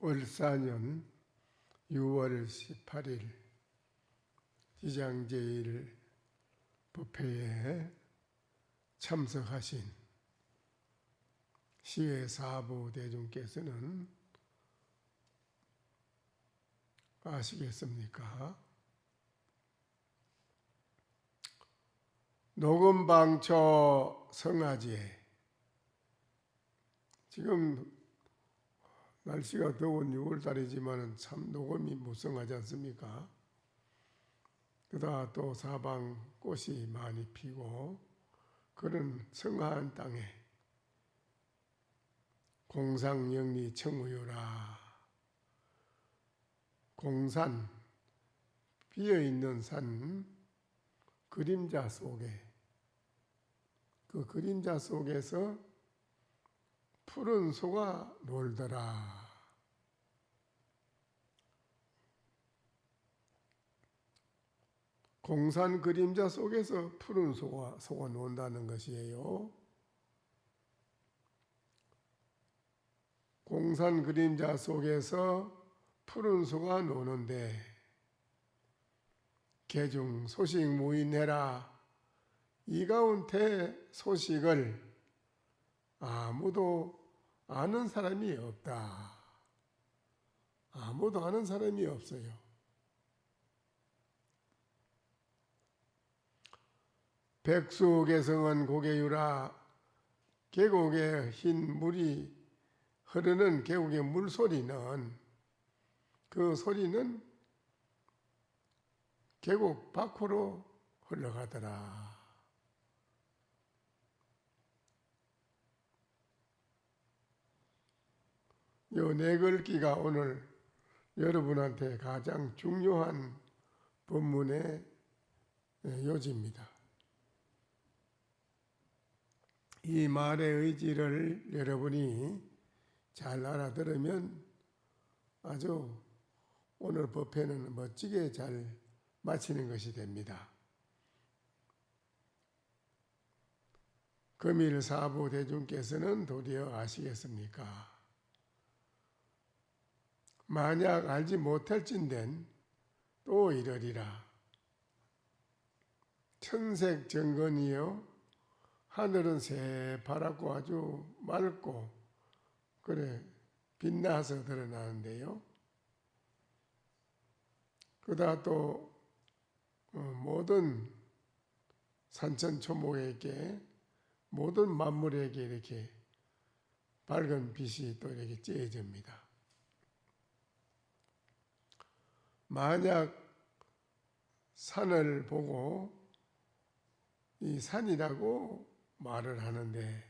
을사년 6월 18일 지장제일 법회에 참석하신 시외 사부 대중께서는 아시겠습니까? 녹음방초 성화지에 지금 날씨가 더운 6월달이지만 참 녹음이 무성하지 않습니까? 그러다 또 사방 꽃이 많이 피고 그런 성화한 땅에 공상영리 청우유라, 공산 비어있는 산 그림자 속에, 그 그림자 속에서 푸른 소가 놀더라. 공산 그림자 속에서 푸른 소가 논다는 것이에요. 공산 그림자 속에서 푸른 소가 노는데 개중 소식 무인해라. 이 가운데 소식을 아무도 아는 사람이 없다. 아무도 아는 사람이 없어요. 백수개성은 고개유라. 계곡에 흰 물이 흐르는 계곡의 물소리는, 그 소리는 계곡 밖으로 흘러가더라. 요 네 글귀가 오늘 여러분한테 가장 중요한 법문의 요지입니다. 이 말의 의지를 여러분이 잘 알아들으면 아주 오늘 법회는 멋지게 잘 마치는 것이 됩니다. 금일 사부 대중께서는 도리어 아시겠습니까? 만약 알지 못할진된 또 이러리라. 천색 정건이요, 하늘은 새파랗고 아주 맑고 그래 빛나서 드러나는데요. 그러다 또 모든 산천초목에게, 모든 만물에게 이렇게 밝은 빛이 또 이렇게 쬐집니다. 만약 산을 보고 이 산이라고 말을 하는데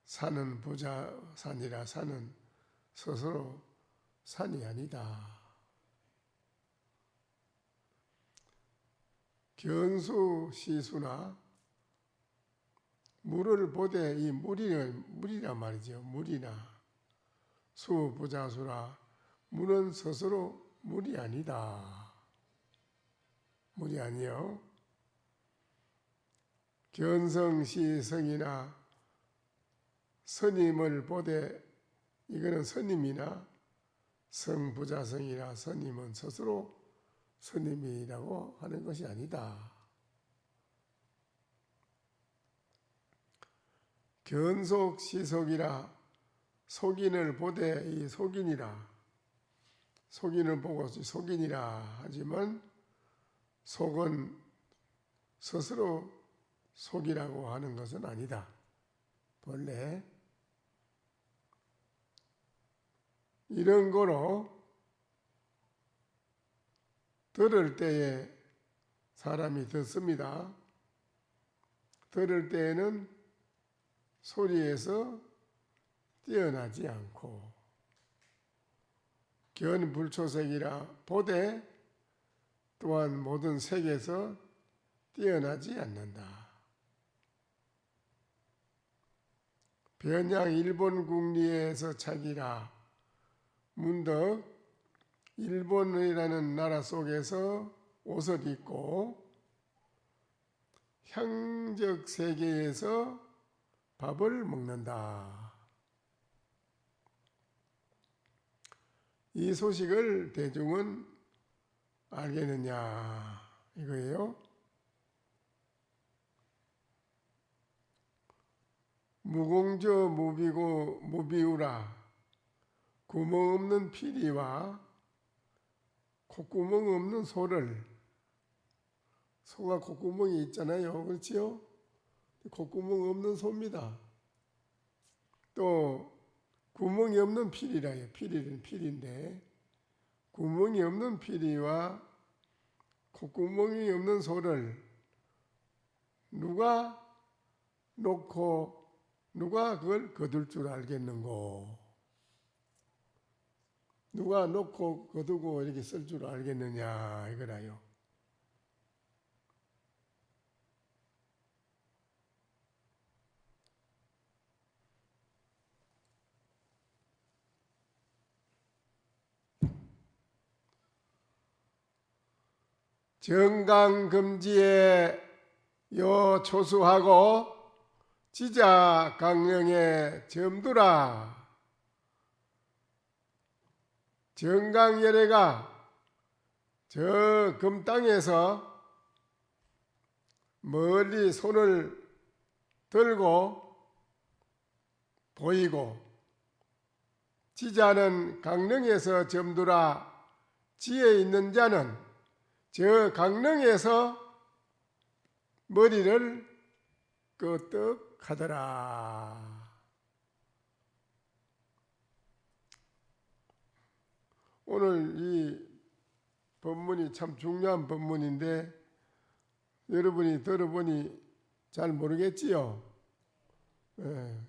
산은 부자산이라 산은 스스로 산이 아니다. 견수시수나 물을 보되 이 물이란 말이죠. 물이나 수부자수라, 물은 스스로 물이 아니다. 물이 아니요. 견성시성이나 스님을 보되 이거는 스님이나 성부자성이나 스님은 스스로 스님이라고 하는 것이 아니다. 견속시속이라, 속인을 보되 이 속인이라, 속인을 보고 속인이라 하지만 속은 스스로 속이라고 하는 것은 아니다. 본래 이런 거로 들을 때에 사람이 듣습니다. 들을 때에는 소리에서 뛰어나지 않고 견불초색이라 보되 또한 모든 색에서 뛰어나지 않는다. 변양 일본 국리에서 차기라. 문득 일본이라는 나라 속에서 옷을 입고 향적 세계에서 밥을 먹는다. 이 소식을 대중은 알겠느냐 이거예요. 무공저 무비고 무비우라. 구멍 없는 피리와 콧구멍 없는 소를, 소가 콧구멍이 있잖아요. 그렇지요? 콧구멍 없는 소입니다. 또 구멍이 없는 피리라요. 피리는 피리인데 구멍이 없는 피리와 콧구멍이 없는 소를 누가 놓고 누가 그걸 거둘 줄 알겠는고? 누가 놓고 거두고 이렇게 쓸 줄 알겠느냐 이거라요. 정강금지에 요 초수하고 지자 강령에 점두라. 정강열애가 저 금땅에서 멀리 손을 들고 보이고, 지자는 강릉에서 점두라. 지에 있는 자는 저 강릉에서 머리를 끄떡하더라. 오늘 이 법문이 참 중요한 법문인데 여러분이 들어보니 잘 모르겠지요? 예.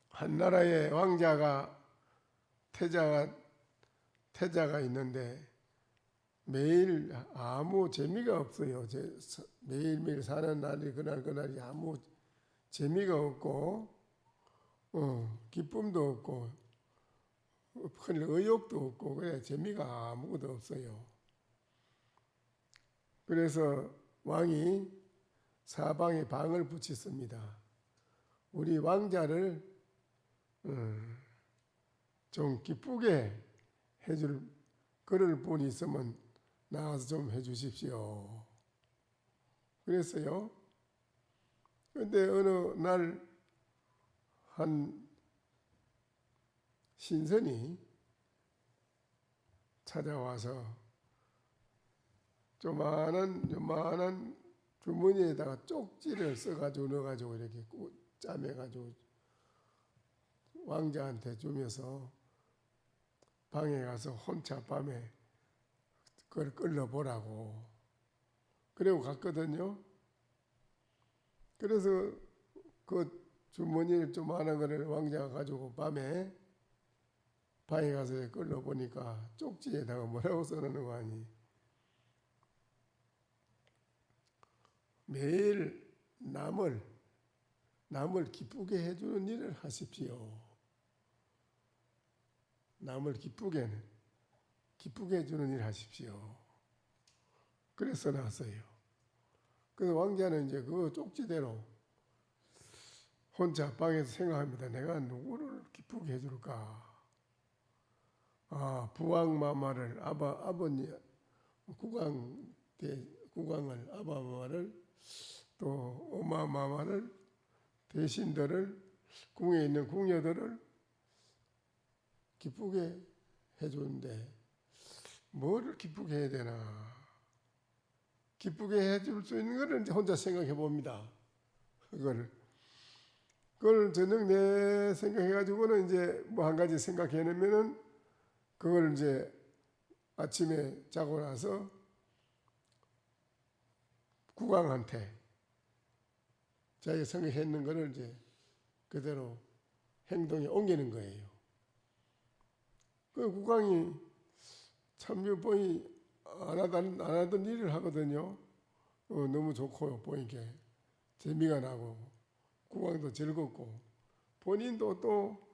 한 나라의 왕자가 태자가 있는데 매일 아무 재미가 없어요. 매일매일 사는 날이 그날이 아무 재미가 없고 기쁨도 없고 큰 의욕도 없고 그래 재미가 아무것도 없어요. 그래서 왕이 사방에 방을 붙였습니다. 우리 왕자를 좀 기쁘게 해줄 그럴 분이 있으면 나와서 좀 해주십시오. 그랬어요. 그런데 어느 날 한 신선이 찾아와서 요만한 주머니에다가 쪽지를 써가지고 넣어가지고 이렇게 짜매가지고 왕자한테 주면서 방에 가서 혼자 밤에 그걸 끌러보라고 그러고 갔거든요. 그래서 그 주머니를 조그마한 거를 왕자가 가지고 밤에 방에 가서 끌러보니까 쪽지에다가 뭐라고 써놓는 거 아니? 매일 남을 기쁘게 해주는 일을 하십시오. 남을 기쁘게 해주는 일 하십시오. 그래서 나왔어요. 그래서 왕자는 이제 그 쪽지대로 혼자 방에서 생각합니다. 내가 누구를 기쁘게 해줄까? 부왕마마를 아버님 국왕을 아바마마를 또 엄마마마를 대신들을 궁에 있는 궁녀들을 기쁘게 해주는데 뭐를 기쁘게 해야 되나? 기쁘게 해줄 수 있는 거를 이제 혼자 생각해 봅니다. 그걸 저녁 내 생각해가지고는 이제 뭐 한 가지 생각해내면은 그걸 이제 아침에 자고 나서 국왕한테 자기가 생각했는 거를 이제 그대로 행동에 옮기는 거예요. 그 국왕이 참 보이 안 하던 일을 하거든요. 너무 좋고 보이게 재미가 나고 국왕도 즐겁고 본인도 또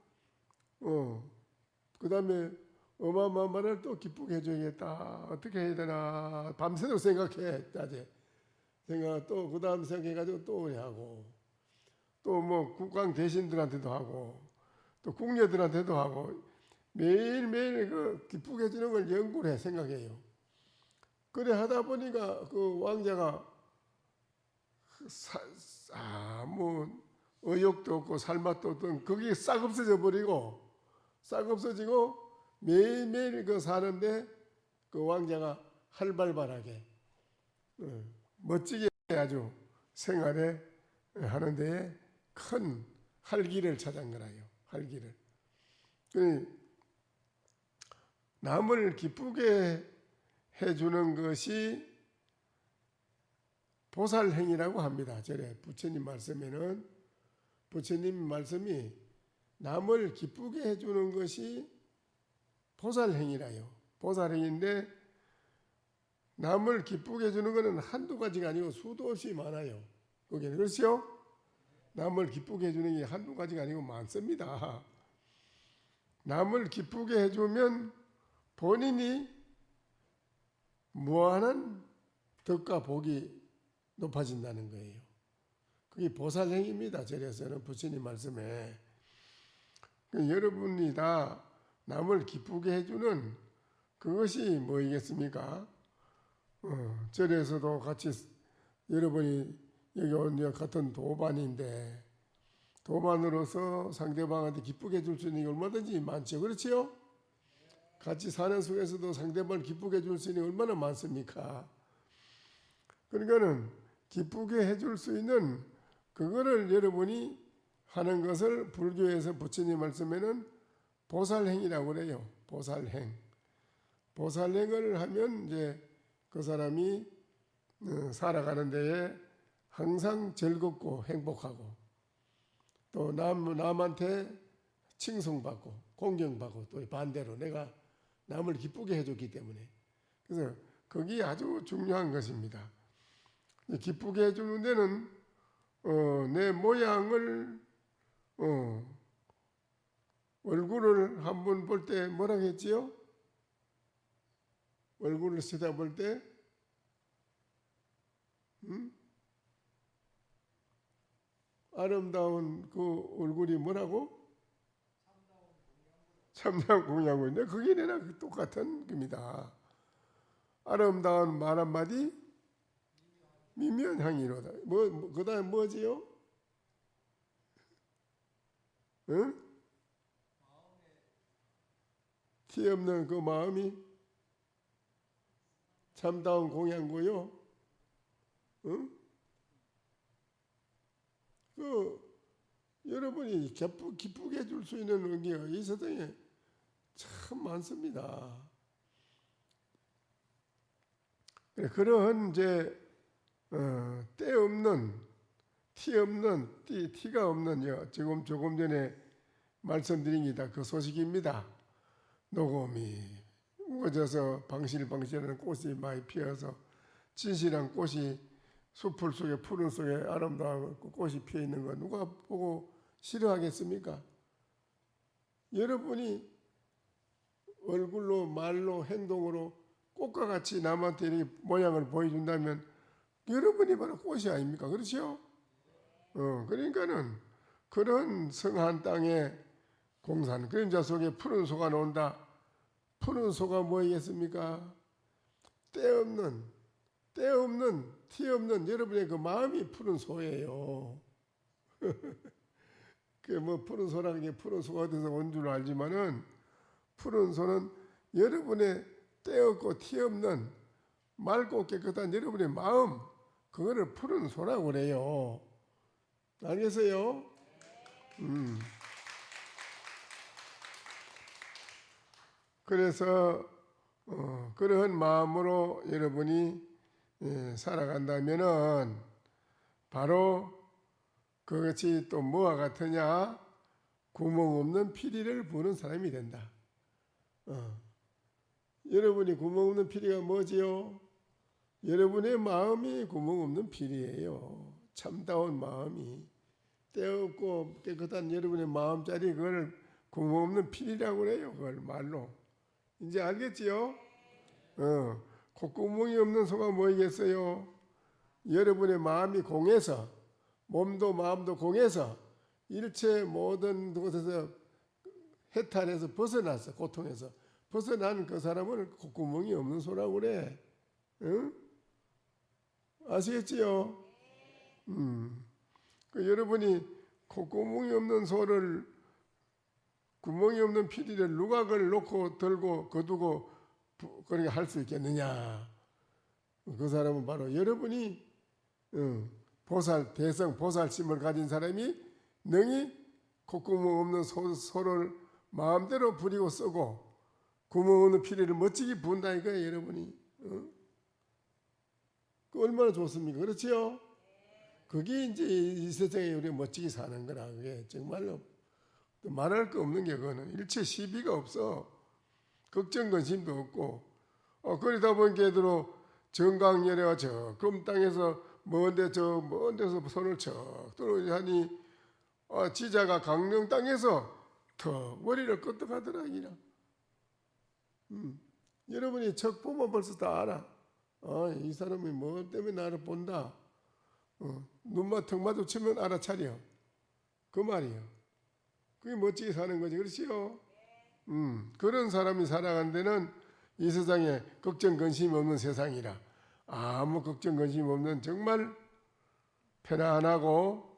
그 다음에 어마어마한 또 기쁘게 해줘야겠다. 어떻게 해야 되나 밤새도록 생각해. 생각 또 그 다음 생각해가지고 또 그래 하고 또 뭐 국왕 대신들한테도 하고 또 궁녀들한테도 하고 매일매일 그 기쁘게 해주는 걸 연구를 해 생각해요. 그래 하다 보니까 그 왕자가 아무 의욕도 없고 살맛도 없던 그게 싹 없어져 버리고 싹 없어지고 매일매일 그 사는데 그 왕자가 활발하게 멋지게 아주 생활에 하는 데에 큰 활기를 찾은 거라요. 활기를. 남을 기쁘게 해주는 것이 보살행위라고 합니다. 저래 부처님 말씀에는 부처님 말씀이 남을 기쁘게 해주는 것이 보살행위라요. 보살행위인데 남을 기쁘게 해주는 것은 한두 가지가 아니고 수도 없이 많아요. 거기는 그렇죠? 남을 기쁘게 해주는 게 한두 가지가 아니고 많습니다. 남을 기쁘게 해주면 본인이 무한한 덕과 복이 높아진다는 거예요. 그게 보살행위입니다. 저래서는 부처님 말씀에 여러분이 다 남을 기쁘게 해주는 그것이 뭐이겠습니까? 절에서도 같이 여러분이 여기 온 같은 도반인데 도반으로서 상대방한테 기쁘게 해줄 수 있는 게 얼마든지 많죠. 그렇지요? 같이 사는 속에서도 상대방을 기쁘게 해줄 수 있는 게 얼마나 많습니까? 그러니까는 기쁘게 해줄 수 있는 그거를 여러분이 하는 것을 불교에서 부처님 말씀에는 보살행이라고 그래요. 보살행. 보살행을 하면 이제 그 사람이 살아가는 데에 항상 즐겁고 행복하고 또 남한테 칭송받고 공경받고 또 반대로 내가 남을 기쁘게 해줬기 때문에 그래서 그게 아주 중요한 것입니다. 기쁘게 해주는 데는 내 모양을 얼굴을 한번 볼 때 뭐라고 했지요? 얼굴을 쳐다볼 때 아름다운 그 얼굴이 뭐라고? 참다운 공양구인데 그게 내나 똑같은 겁니다. 아름다운 말 한마디 미면향이로다. 그 다음 뭐지요? 응? 티 없는 그 마음이 참다운 공양구요. 응? 여러분이 기쁘게 해줄 수 있는 의미가 이 세상에 참 많습니다. 그런 이제 때 없는 티가 없는 지금 조금 전에 말씀드린 게 다 그 소식입니다. 녹음이 우거져서 방실방실하는 꽃이 많이 피어서 진실한 꽃이 숲풀 속에 푸른 속에 아름다운 꽃이 피어 있는 거 누가 보고 싫어하겠습니까? 여러분이 얼굴로 말로 행동으로 꽃과 같이 남한테 이렇게 모양을 보여준다면 여러분이 바로 꽃이 아닙니까? 그렇죠? 그러니까는 그런 성한 땅에 공산 그림자 속에 푸른 소가 나온다. 푸른 소가 뭐이겠습니까? 때 없는 티 없는 여러분의 그 마음이 푸른 소예요. 그 뭐 푸른 소라는 게 푸른 소가 어디서 온 줄 알지만은 푸른 소는 여러분의 때 없고 티 없는 맑고 깨끗한 여러분의 마음 그거를 푸른 소라고 그래요. 알겠어요? 그래서 그러한 마음으로 여러분이 살아간다면은 바로 그것이 또 뭐와 같으냐? 구멍 없는 피리를 부는 사람이 된다. 여러분이 구멍 없는 피리가 뭐지요? 여러분의 마음이 구멍 없는 피리예요. 참다운 마음이 때없고 깨끗한 여러분의 마음자리 그걸 구멍 없는 피리라고 그래요. 그걸 말로. 이제 알겠지요? 콧구멍이 없는 소가 뭐이겠어요? 여러분의 마음이 공해서 몸도 마음도 공해서 일체 모든 곳에서 해탈해서 벗어났어. 고통에서 벗어난 그 사람은 콧구멍이 없는 소라고 그래. 응? 아시겠지요? 그 여러분이 콧구멍이 없는 소를, 구멍이 없는 피리를 누가 그걸 놓고 들고 거두고 그렇게 할 수 있겠느냐? 그 사람은 바로 여러분이 대성 보살심을 가진 사람이 능히 콧구멍 없는 소를 마음대로 부리고 쓰고 구멍 없는 피리를 멋지게 부은다 이거예요, 여러분이. 그 얼마나 좋습니까? 그렇지요? 그게 이제 이 세상에 우리가 멋지게 사는 거라. 그게 정말로 말할 거 없는 게 그거는 일체 시비가 없어. 걱정 근심도 없고. 그러다 보니까 얘들로 정강열애가 저 금 땅에서 먼 데서 손을 척 들어오니 지자가 강릉 땅에서 더 머리를 끄떡하더라 이라. 여러분이 척 보면 벌써 다 알아. 이 사람이 뭐 때문에 나를 본다. 눈만 턱 마주치면 알아차려. 그 말이요. 그게 멋지게 사는 거지. 그렇지요? 그런 사람이 살아간 데는 이 세상에 걱정 근심 없는 세상이라. 아무 걱정 근심 없는 정말 편안하고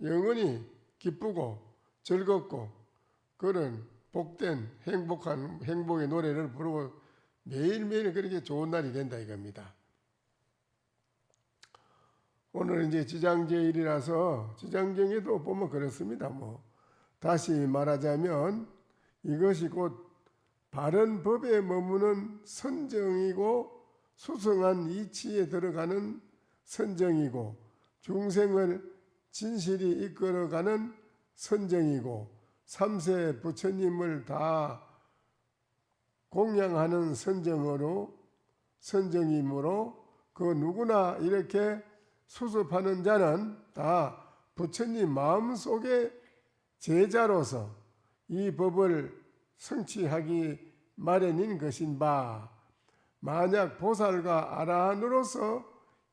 영원히 기쁘고 즐겁고 그런 복된 행복의 노래를 부르고 매일매일 그렇게 좋은 날이 된다 이겁니다. 오늘 이제 지장제일이라서 지장경에도 보면 그렇습니다. 다시 말하자면 이것이 곧 바른 법에 머무는 선정이고 수승한 이치에 들어가는 선정이고 중생을 진실이 이끌어가는 선정이고 삼세 부처님을 다 공양하는 선정이므로 그 누구나 이렇게 수습하는 자는 다 부처님 마음속의 제자로서 이 법을 성취하기 마련인 것인 바 만약 보살과 아라한으로서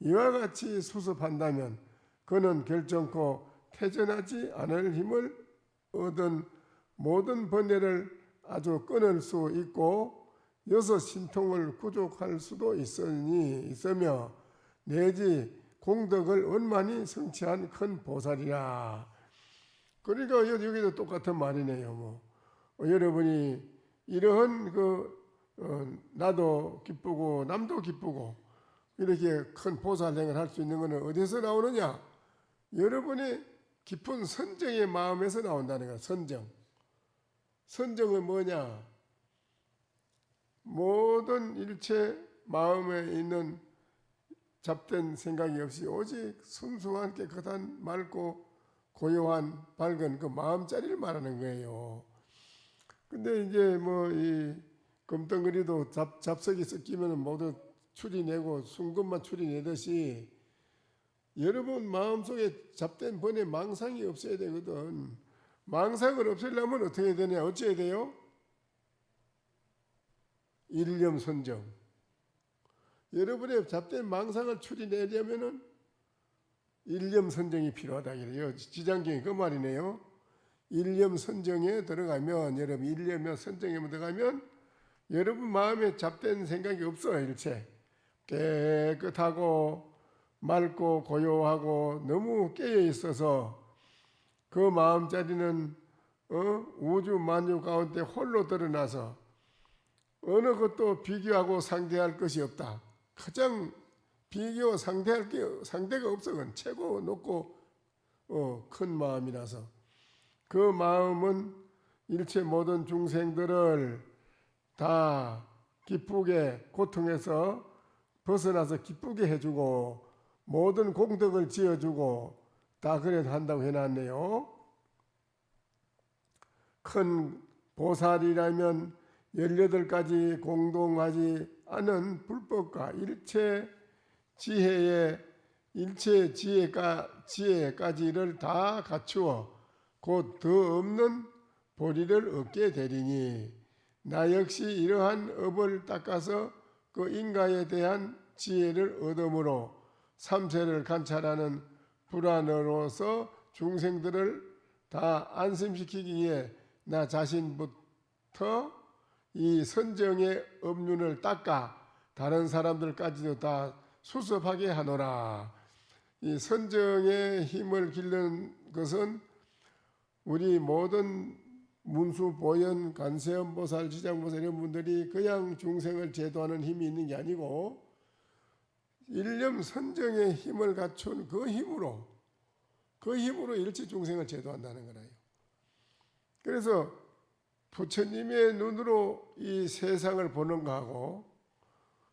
이와 같이 수습한다면 그는 결정코 퇴전하지 않을 힘을 얻은 모든 번뇌를 아주 끊을 수 있고 여섯 신통을 구족할 수도 있으며 내지 공덕을 원만히 성취한 큰 보살이라. 그러니까 여기도 똑같은 말이네요. 여러분이 이러한 나도 기쁘고 남도 기쁘고 이렇게 큰 보살행을 할 수 있는 것은 어디서 나오느냐? 여러분의 깊은 선정의 마음에서 나온다는 거야. 선정은 뭐냐? 모든 일체 마음에 있는 잡된 생각이 없이 오직 순수한 깨끗한 맑고 고요한 밝은 그 마음자리를 말하는 거예요. 근데 이제 이 금덩어리도 잡석이 섞이면 모두 추리내고 순금만 추리내듯이 여러분 마음속에 잡된 번뇌 망상이 없어야 되거든. 망상을 없애려면 어떻게 해야 되냐? 어찌해야 돼요? 일념 선정. 여러분의 잡된 망상을 추리내려면은 일념 선정이 필요하다. 이래요. 지장경이 그 말이네요. 일념 선정에 들어가면 여러분 일념 선정에 들어가면 여러분 마음에 잡된 생각이 없어요. 일체 깨끗하고 맑고 고요하고 너무 깨어 있어서 그 마음자리는 우주 만유 가운데 홀로 드러나서 어느 것도 비교하고 상대할 것이 없다. 가장 비교 상대가 없어. 그건 최고 높고 큰 마음이라서 그 마음은 일체 모든 중생들을 다 기쁘게 고통에서 벗어나서 기쁘게 해주고 모든 공덕을 지어주고 다 그래 한다고 해놨네요. 큰 보살이라면 18가지 공동하지 않은 불법과 일체 지혜까지를 다 갖추어 곧 더 없는 보리를 얻게 되리니 나 역시 이러한 업을 닦아서 그 인가에 대한 지혜를 얻음으로 삼세를 관찰하는 불안으로서 중생들을 다 안심시키기 위해 나 자신부터 이 선정의 업륜을 닦아 다른 사람들까지도 다 수습하게 하노라. 이 선정의 힘을 기르는 것은 우리 모든 문수, 보현, 관세음 보살, 지장보살 이런 분들이 그냥 중생을 제도하는 힘이 있는 게 아니고 일념 선정의 힘을 갖춘 그 힘으로 일체 중생을 제도한다는 거라요. 그래서 부처님의 눈으로 이 세상을 보는 거하고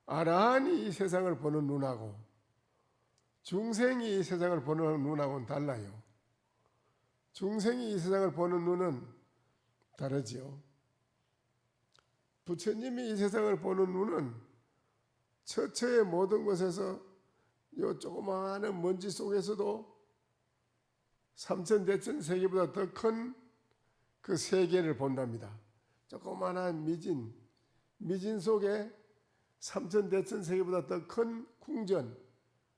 아라한이 이 세상을 보는 눈하고 중생이 이 세상을 보는 눈하고는 달라요. 중생이 이 세상을 보는 눈은 다르지요. 부처님이 이 세상을 보는 눈은 처처의 모든 곳에서 요 조그마한 먼지 속에서도 삼천대천 세계보다 더 큰 그 세계를 본답니다. 조그마한 미진 속에 삼천대천 세계보다 더 큰 궁전,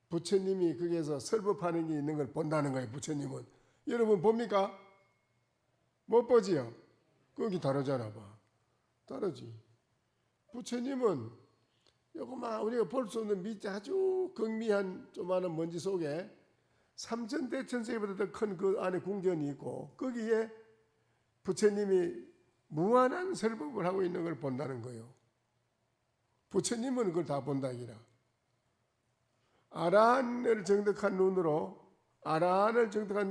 부처님이 거기에서 설법하는 게 있는 걸 본다는 거예요. 부처님은. 여러분 봅니까? 못 보지요? 거기 다르잖아 봐. 다르지. 부처님은 요거만 우리가 볼 수 없는 아주 극미한 조그마한 먼지 속에 삼천대천 세계보다 더 큰 그 안에 궁전이 있고 거기에 부처님이 무한한 설법을 하고 있는 걸 본다는 거예요. 부처님은 그걸 다 본다기라. 아라한을 정득한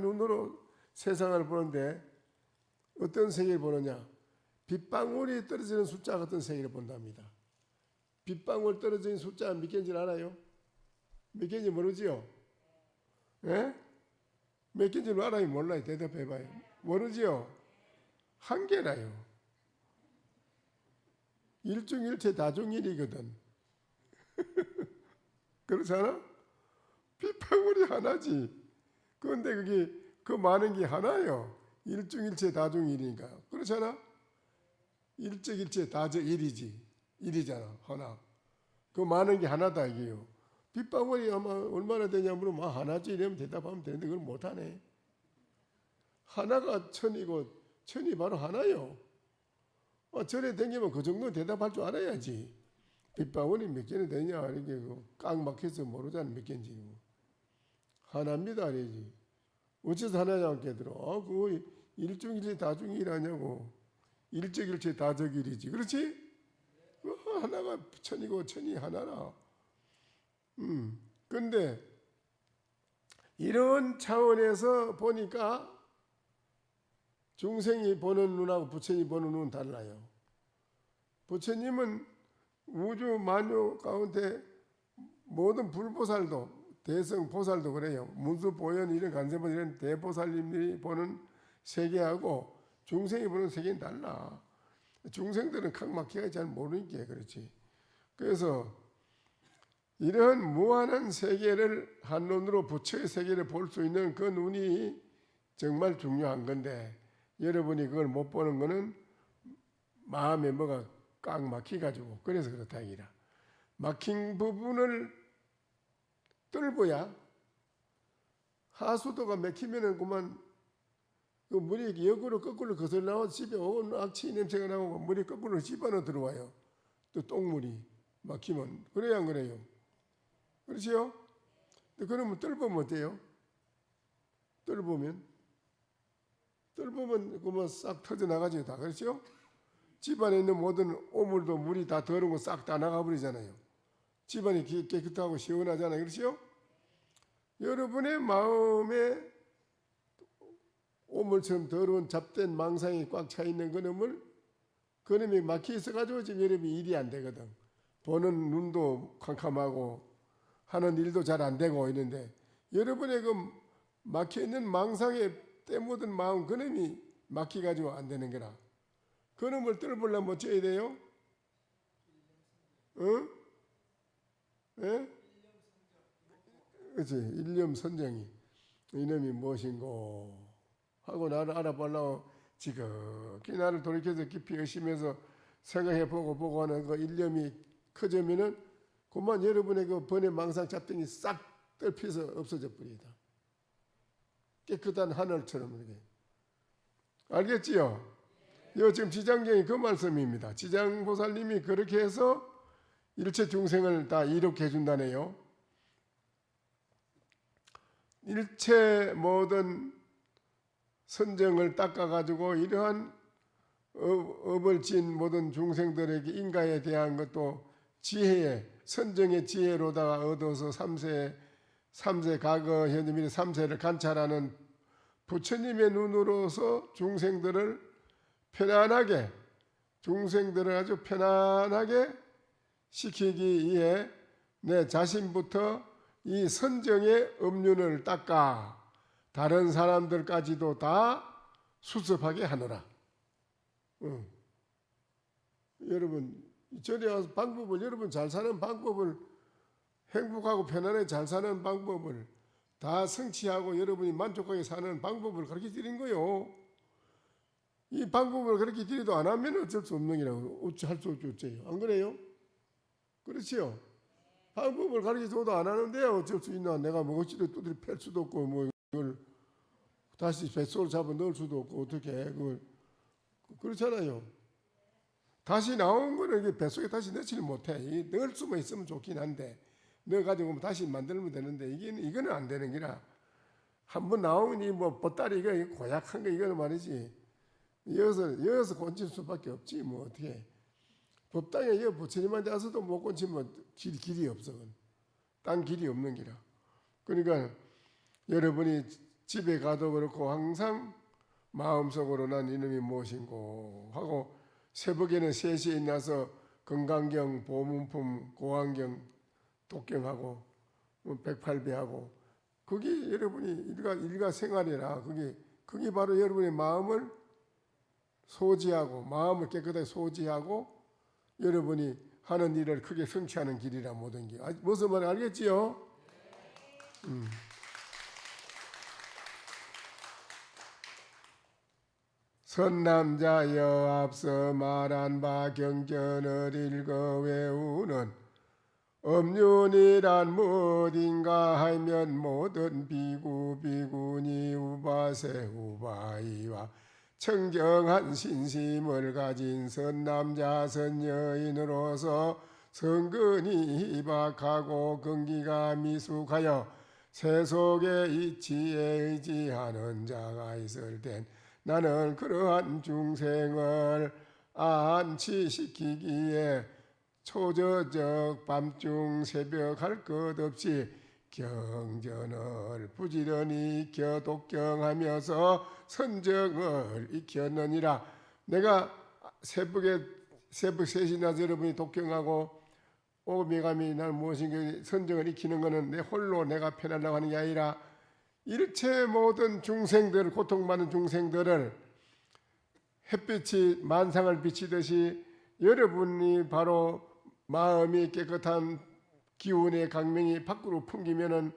눈으로 세상을 보는데 어떤 세계를 보느냐? 빗방울이 떨어지는 숫자 같은 세계를 본답니다. 빗방울 떨어지는 숫자 몇 개인지 알아요? 몇 개인지 모르지요? 예? 몇 개인지 알아요? 몰라요? 대답해봐요. 모르지요? 한 개라요. 일중일체 다중일이거든. 그렇잖아? 빗방울이 하나지. 그런데 그게 그 많은 게 하나예요. 일중일체 다중일이니까. 그렇잖아? 일적일체 다저일이지. 일이잖아. 하나. 그 많은 게 하나다 이게요. 빗방울이 아마 얼마나 되냐 물으면 하나지 이러면 대답하면 되는데 그걸 못하네. 하나가 천이고 천이 바로 하나요. 절에 댕기면 그 정도 대답할 줄 알아야지. 빗방울이 몇 개나 되냐 이렇게 꽉 막혀서 모르잖아 몇 개인지. 하나입니다 이러지. 어째서 하나냐고 깨들어. 그거 일중일체 다중일하냐고. 일적일체 다적일이지. 그렇지? 하나가 천이고 천이 하나라. 근데 이런 차원에서 보니까 중생이 보는 눈하고 부처님이 보는 눈은 달라요. 부처님은 우주 만유 가운데 모든 불보살도 대성 보살도 그래요. 문수 보현 이런 간세본 이런 대보살님들이 보는 세계하고 중생이 보는 세계는 달라. 중생들은 각 막히가 잘 모르니까 그렇지. 그래서 이러한 무한한 세계를 한눈으로 부처의 세계를 볼 수 있는 그 눈이 정말 중요한 건데 여러분이 그걸 못 보는 거는 마음에 뭐가 꽉 막혀가지고 그래서 그렇다 이라. 막힌 부분을 뚫어야 하수도가 막히면은 그만 그 물이 역으로 거꾸로 거슬러 나와 집에 온 악취 냄새가 나고 물이 거꾸로 집안으로 들어와요. 또 똥물이 막히면 그래야 안 그래요? 그렇지요? 그러면 뚫으면 어때요? 뚫으면 그만 싹 터져 나가죠 다. 그렇죠? 집안에 있는 모든 오물도 물이 다 더러운 거 싹 다 나가버리잖아요. 집안이 깨끗하고 시원하잖아요. 그렇죠? 여러분의 마음에 오물처럼 더러운 잡된 망상이 꽉 차 있는 그놈이 막혀 있어가지고 지금 여러분이 일이 안 되거든. 보는 눈도 캄캄하고 하는 일도 잘 안 되고 있는데 여러분의 그 막혀 있는 망상에 때묻은 마음 그놈이 막혀가지고 안 되는 거라. 그놈을 뚫으려면 어찌 해야 돼요? 예? 그렇지. 일념 선정이 이놈이 무엇인고 하고 나를 알아보려고 지극히 나를 돌이켜서 깊이 의심해서 생각해보고 하는 그 일념이 커지면은 그만 여러분의 그 번외 망상 잡등이 싹 떨피서 없어져 버리다. 깨끗한 하늘처럼 이렇게. 알겠지요? 이 지금 지장경이 그 말씀입니다. 지장보살님이 그렇게 해서 일체 중생을 다 이롭게 해준다네요. 일체 모든 선정을 닦아가지고 이러한 업을 진 모든 중생들에게 인가에 대한 것도 지혜에 선정의 지혜로다가 얻어서 삼세 과거 현재 미래 삼세를 관찰하는 부처님의 눈으로서 중생들을 편안하게 중생들을 아주 편안하게 시키기 위해 내 자신부터 이 선정의 업륜을 닦아 다른 사람들까지도 다 수습하게 하노라. 여러분 절에 와서 방법을 여러분 잘 사는 방법을 행복하고 편안하게 잘 사는 방법을 다 성취하고 여러분이 만족하게 사는 방법을 가르쳐 드린 거요. 이 방법을 그렇게 드려도 안 하면 어쩔 수 없는 거라고. 어찌 할 수 없지 어째요. 안 그래요? 그렇지요. 방법을 가르쳐 줘도 안 하는데 어쩔 수 있나. 내가 뭐 어찌도 두드려 팰 수도 없고 뭐 이걸 다시 뱃속으로 잡아 넣을 수도 없고 어떻게 해. 그걸 그렇잖아요. 다시 나온 거는 이게 뱃속에 다시 넣지를 못해. 넣을 수만 있으면 좋긴 한데 넣어가지고 다시 만들면 되는데 이거는 안 되는 기라. 한번 나오면 이 뭐 보따리 이거 고약한 거 이거는 말이지. 이어서 곤칠 수밖에 없지 뭐 어떻게. 법당에 이어 부처님한테 와서도 못 곤치면 길이 없어. 딴 길이 없는 기라. 그러니까 여러분이 집에 가도 그렇고 항상 마음속으로 난 이놈이 무엇인고 하고 새벽에는 3시에 일어나서 건강경, 보문품, 고안경, 독경하고 108배하고 그게 여러분이 일가 생활이라 그게 바로 여러분의 마음을 소지하고 마음을 깨끗하게 소지하고 여러분이 하는 일을 크게 성취하는 길이라 모든 게. 무슨 말인지 알겠지요? 선남자여 앞서 말한 바 경전을 읽어 외우는 업륜이란 무엇인가 하면 모든 비구니 우바세 우바이와 청정한 신심을 가진 선남자 선여인으로서 성근이 희박하고 근기가 미숙하여 세속의 이치에 의지하는 자가 있을 땐 나는 그러한 중생을 안치시키기에 초저적 밤중 새벽 할 것 없이 경전을 부지런히 익혀 독경하면서 선정을 익혔느니라. 내가 새벽 3시나 여러분이 독경하고 오미감이 난 무엇인가 선정을 익히는 것은 내 홀로 내가 편하려고 하는 게 아니라 일체 모든 중생들 고통받는 중생들을 햇빛이 만상을 비치듯이 여러분이 바로 마음이 깨끗한 기운의 강명이 밖으로 풍기면은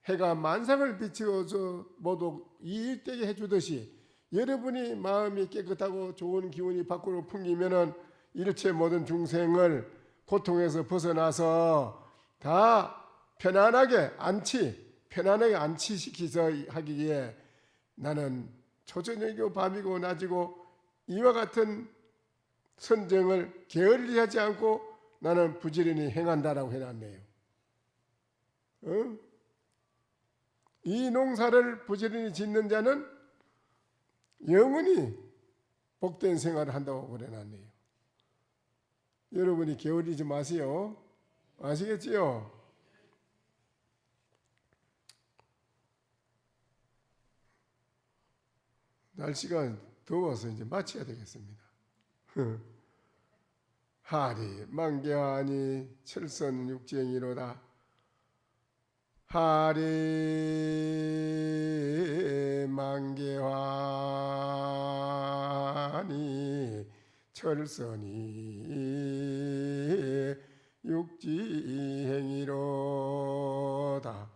해가 만상을 비추어서 모두 이익되게 해주듯이 여러분이 마음이 깨끗하고 좋은 기운이 밖으로 풍기면은 일체 모든 중생을 고통에서 벗어나서 다 편안하게 안치시키서 하기에 나는 초저녁이고 밤이고 낮이고 이와 같은 선정을 게을리하지 않고 나는 부지런히 행한다라고 해놨네요. 이 농사를 부지런히 짓는 자는 영원히 복된 생활을 한다고 그래놨네요. 여러분이 게을리지 마세요. 아시겠지요? 날씨가 더워서 이제 마쳐야 되겠습니다. 하리 만개하니 철선 육쟁이로다. 하리 만개하니 철선이 육지행이로다.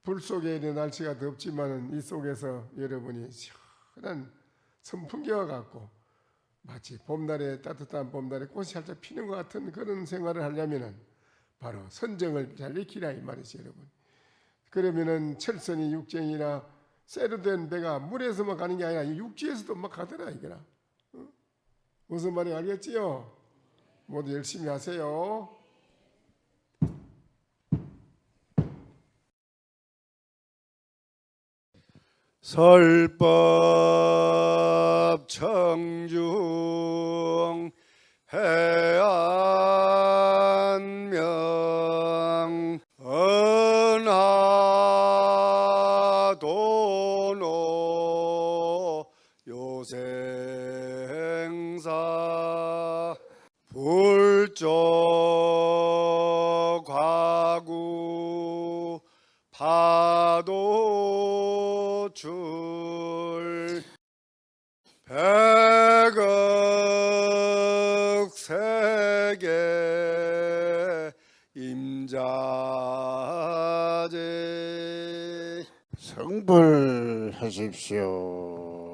불 속에 있는 날씨가 덥지만 이 속에서 여러분이 시원한 선풍기와 같고 마치 봄날에 따뜻한 봄날에 꽃이 살짝 피는 것 같은 그런 생활을 하려면은 바로 선정을 잘 익히라 이 말이지 여러분. 그러면은 철선이 육정이나 쇠로 된 배가 물에서만 가는 게 아니라 육지에서도 막 가더라 이거라. 무슨 말인지 알겠지요? 모두 열심히 하세요. 설법 청중 해안명 은하도노 요생사 불조 과구 파도줄 백억 세계 임자제 성불하십시오.